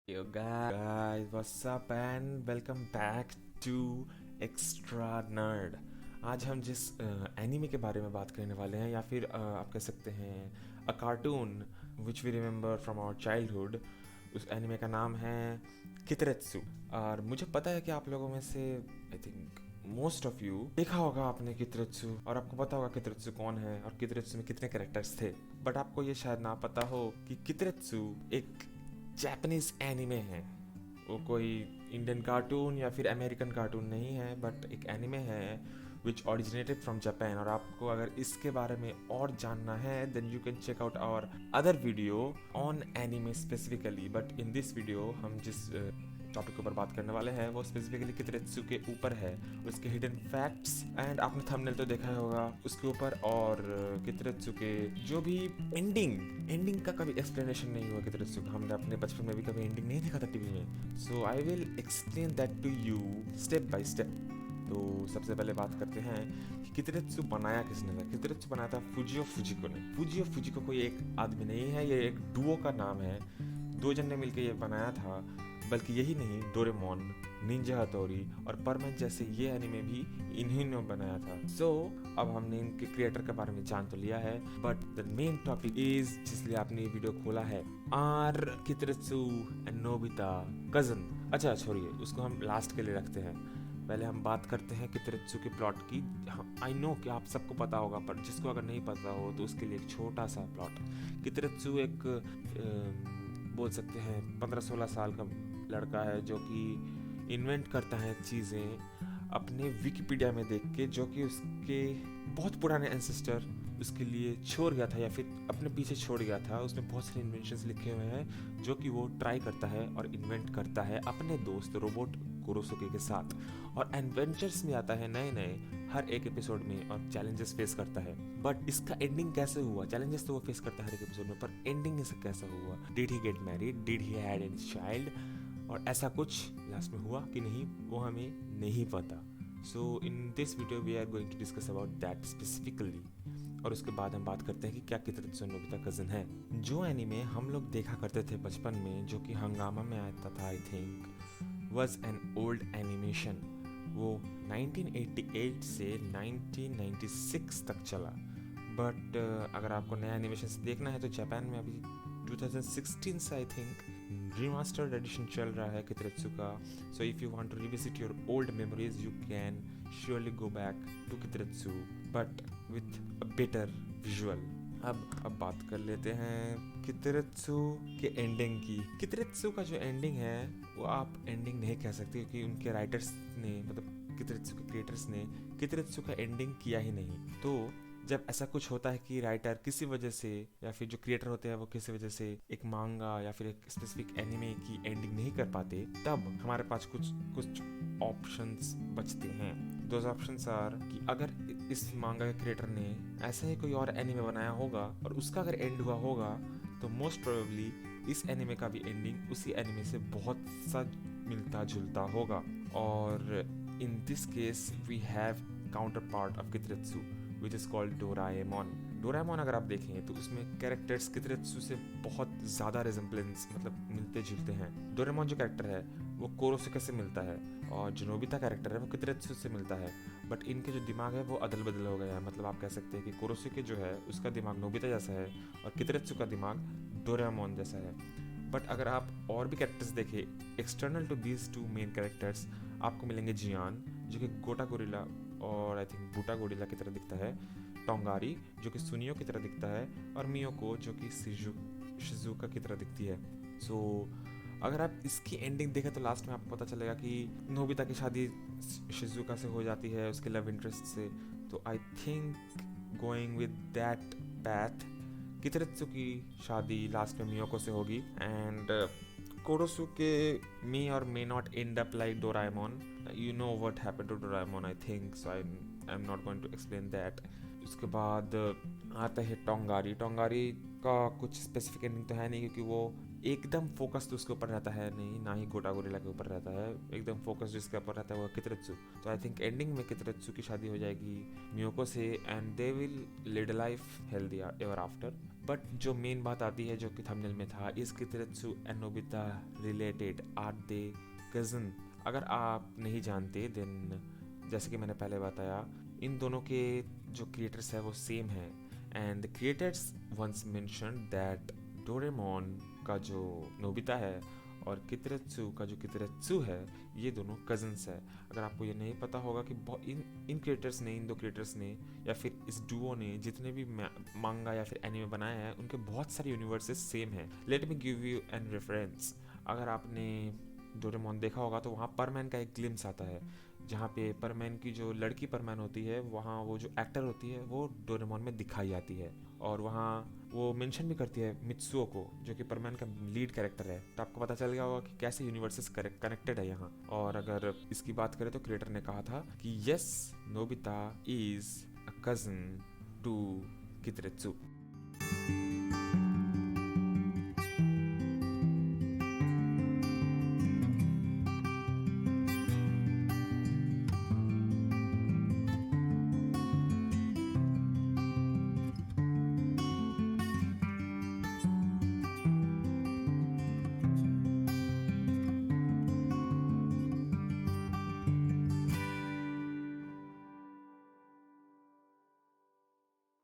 Yo guys, what's up and welcome back to Extra Nerd। आज हम जिस anime के बारे में बात करने वाले हैं या फिर आप कह सकते हैं a cartoon which we remember from our childhood, उस एनीमे का नाम है कितरेत्सु। और मुझे पता है कि आप लोगों में से I think most of you देखा होगा आपने कितरेत्सु, और आपको पता होगा कितरेत्सु कौन है और कितरेत्सु में कितने कैरेक्टर्स थे। बट आपको ये शायद ना पता हो कि कितरेत्सु एक जापानीज एनिमे है। वो कोई इंडियन कार्टून या फिर अमेरिकन कार्टून नहीं है, बट एक एनिमे है विच ऑरिजिनेटेड फ्रॉम जापान। और आपको अगर इसके बारे में और जानना है then you can check out our other video on anime specifically. But in this video हम जिस टॉपिक के ऊपर बात करने वाले हैं वो स्पेसिफिकली कितरेत्सु के ऊपर है, उसके हिडन फैक्ट्स एंड आपने थंबनेल तो देखा होगा उसके ऊपर। और कितरेत्सु के जो भी एंडिंग का कभी एक्सप्लेनेशन नहीं हुआ कितरेत्सु का। हमने अपने बचपन में भी कभी एंडिंग नहीं देखा था टीवी में। So I will explain that to you step by step. तो सबसे पहले बात करते हैं कि कितरेत्सु बनाया किसने था। कितरेत्सु बनाया था फुजियो फुजिको ने। फुजियो फुजिको कोई एक आदमी नहीं है, ये एक डुओ का नाम है। दो जन ने मिलकर ये बनाया था। बल्कि यही नहीं, डोरेमोन, निंजा हथौड़ी और परमन जैसे ये एनिमे भी इन्हीं ने बनाया था। अब हमने इनके क्रिएटर के बारे में जान तो लिया है, but the main topic is जिसलिए आपने ये वीडियो खोला है, are Kiteretsu and Nobita cousin. अच्छा छोड़िए, उसको हम लास्ट के लिए रखते हैं। पहले हम बात करते हैं कितरेत्सु के प्लॉट की। आई नो कि आप सबको पता होगा, पर जिसको अगर नहीं पता हो तो उसके लिए एक छोटा सा प्लॉट। कितरेत्सु एक बोल सकते हैं 15-16 साल का लड़का है जो कि इन्वेंट करता है चीज़ें अपने विकिपीडिया में देख के, जो कि उसके बहुत पुराने एंसेस्टर उसके लिए छोड़ गया था या फिर अपने पीछे छोड़ गया था। उसमें बहुत सारे इन्वेंशंस लिखे हुए हैं जो कि वो ट्राई करता है और इन्वेंट करता है अपने दोस्त रोबोट कुरोसुके के साथ। और एडवेंचर्स में आता है नए नए हर एक एपिसोड में और चैलेंजेस फेस करता है। बट इसका एंडिंग कैसे हुआ? चैलेंजेस तो वो फेस करता है हर एक एपिसोड में, पर एंडिंग इसका कैसा हुआ? Did he get married? Did he had any child? और ऐसा कुछ लास्ट में हुआ कि नहीं वो हमें नहीं पता। So in this video we are going to discuss about that specifically. और उसके बाद हम बात करते हैं कि क्या कितरेत्सु नोबिता कजन है। जो एनीमे हम लोग देखा करते थे बचपन में, जो कि हंगामा में आता था, I think was an old animation. वो 1988 से 1996 तक चला। बट अगर आपको नया एनिमेशन देखना है तो जापान में अभी 2016 से आई थिंक remastered edition चल रहा है कितरेत्सु का। So if you want to revisit your old memories, you can surely go back to कितरेत्सु, but with a better visual। अब बात कर लेते हैं कितरेत्सु के एंडिंग की। कितरेत्सु का जो एंडिंग है वो आप एंडिंग नहीं कह सकते, क्योंकि उनके राइटर्स ने, मतलब कितरेत्सु के क्रिएटर्स ने कितरेत्सु का एंडिंग किया ही नहीं। तो जब ऐसा कुछ होता है कि राइटर किसी वजह से या फिर जो क्रिएटर होते हैं वो किसी वजह से एक मांगा या फिर एक स्पेसिफिक एनिमे की एंडिंग नहीं कर पाते, तब हमारे पास कुछ ऑप्शंस बचते हैं। दोज ऑप्शंस आर कि अगर इस मांगा के क्रिएटर ने ऐसा ही कोई और एनिमे बनाया होगा और उसका अगर एंड हुआ होगा तो मोस्ट प्रोबेबली इस एनिमे का भी एंडिंग उसी एनिमे से बहुत सा मिलता जुलता होगा। और in this case we have counterpart of Kiteretsu which is called Doraemon. Doraemon अगर आप देखें तो उसमें कैरेक्टर्स कितरेत्सु से बहुत ज़्यादा रिजेम्बलेंस, मतलब मिलते जुलते हैं। डोरेमोन जो कैरेक्टर है वो कोरोसुके से मिलता है, और जो नोबिता कैरेक्टर है वो कितरेत्सु से मिलता है। बट इनके जो दिमाग है वो अदल बदल हो गया है। मतलब आप कह सकते हैं कि कोरोसुके जो है उसका दिमाग नोबिता जैसा है और कितरेत्सु का दिमाग डोरेमोन जैसा है। बट अगर आप और भी कैरेक्टर्स देखें external to these two main characters, आपको मिलेंगे जियान जो कि गोटा गोरिल्ला और आई थिंक बूटा गोरिल्ला की तरह दिखता है, टोंगारी जो कि सुनियो की तरह दिखता है, और मियोको जो कि शिजुका की तरह दिखती है। सो अगर आप इसकी एंडिंग देखें तो लास्ट में आपको पता चलेगा कि नोबिता की शादी शिजुका से हो जाती है, उसके लव इंटरेस्ट से। तो I think going with that path कितरेत्सु की शादी लास्ट में मियोको से होगी, एंड कोरोसुके मे और may not end up like Doraemon. You know what happened to Doraemon, I think, so I'm not going to explain that। उसके बाद आता है टोंगारी। टोंगारी का कुछ स्पेसिफिक एंडिंग तो है नहीं, क्योंकि वो एकदम फोकस तो उसके ऊपर रहता है नहीं, ना ही गोटा गोरिल्ला के ऊपर रहता है। एकदम फोकस जिसके ऊपर रहता है वो कितरेत्सु। तो आई थिंक एंडिंग में कितरेत्सु की शादी हो जाएगी मियोको से, and they will lead life healthy ever after. But जो मेन बात आती है जो कि थंबनेल में था, इस Kiteretsu and Nobita related, are they cousin? अगर आप नहीं जानते देन जैसे कि मैंने पहले बताया, इन दोनों के जो क्रिएटर्स है वो सेम है। And the creators once mention that Doraemon का जो नोबिता है और कितेरेत्सु का जो कितेरेत्सु है, ये दोनों कजन्स है। अगर आपको ये नहीं पता होगा कि इन क्रिएटर्स ने, इन दो क्रिएटर्स ने या फिर इस डुओ ने जितने भी मांगा या फिर एनिमे बनाए हैं, उनके बहुत सारे यूनिवर्सेस सेम हैं। Let me give you an reference. अगर आपने डोरेमोन देखा होगा तो वहाँ परमैन का एक ग्लिम्स आता है, जहाँ पे परमैन की जो लड़की परमैन होती है, वहाँ वो जो एक्टर होती है वो डोरेमोन में दिखाई जाती है। और वहाँ वो मेंशन भी करती है मित्सुओ को, जो कि परमैन का लीड कैरेक्टर है। तो आपको पता चल गया होगा कि कैसे यूनिवर्सेस कनेक्टेड है यहाँ। और अगर इसकी बात करें तो क्रिएटर ने कहा था कि yes, Nobita is a cousin to कितेरेत्सु।